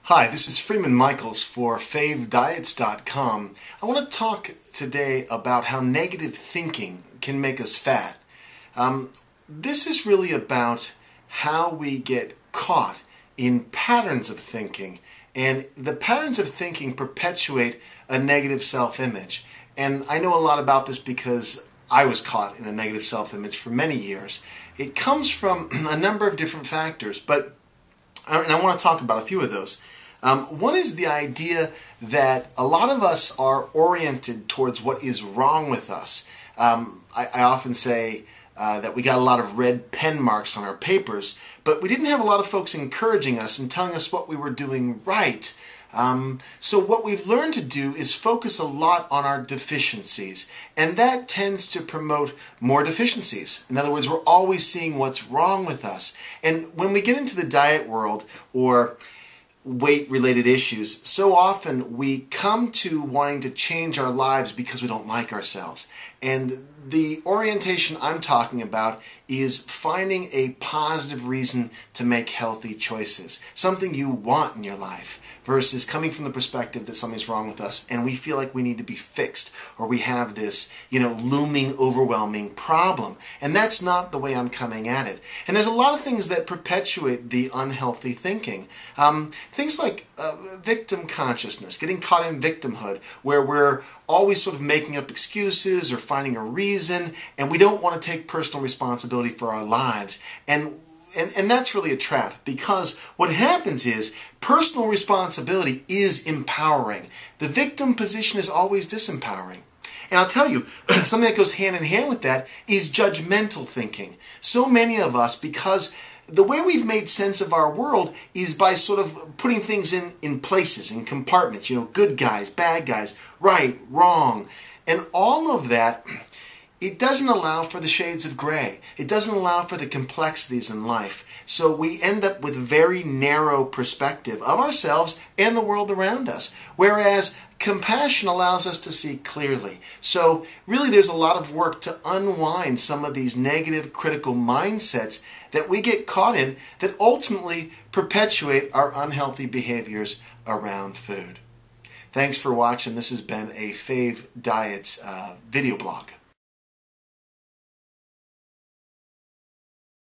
Hi, this is Freeman Michaels for FaveDiets.com. I want to talk today about how negative thinking can make us fat. This is really about how we get caught in patterns of thinking, and the patterns of thinking perpetuate a negative self-image. And I know a lot about this because I was caught in a negative self-image for many years. It comes from a number of different factors, and I want to talk about a few of those. One is the idea that a lot of us are oriented towards what is wrong with us. I often say that we got a lot of red pen marks on our papers, but we didn't have a lot of folks encouraging us and telling us what we were doing right. So what we've learned to do is focus a lot on our deficiencies, and that tends to promote more deficiencies. In other words, we're always seeing what's wrong with us. And when we get into the diet world or weight-related issues, so often we come to wanting to change our lives because we don't like ourselves. And the orientation I'm talking about is finding a positive reason to make healthy choices, something you want in your life, versus coming from the perspective that something's wrong with us and we feel like we need to be fixed, or we have this, looming, overwhelming problem. And that's not the way I'm coming at it. And there's a lot of things that perpetuate the unhealthy thinking. Things like victim consciousness, getting caught in victimhood, where we're always sort of making up excuses or finding a reason, and we don't want to take personal responsibility for our lives. And that's really a trap, because what happens is personal responsibility is empowering. The victim position is always disempowering. And I'll tell you, something that goes hand in hand with that is judgmental thinking. So many of us, because the way we've made sense of our world is by sort of putting things in places, in compartments, good guys, bad guys, right, wrong, and all of that. It doesn't allow for the shades of gray. It doesn't allow for the complexities in life. So we end up with a very narrow perspective of ourselves and the world around us. Whereas compassion allows us to see clearly. So really there's a lot of work to unwind some of these negative critical mindsets that we get caught in that ultimately perpetuate our unhealthy behaviors around food. Thanks for watching. This has been a Fave Diets video blog.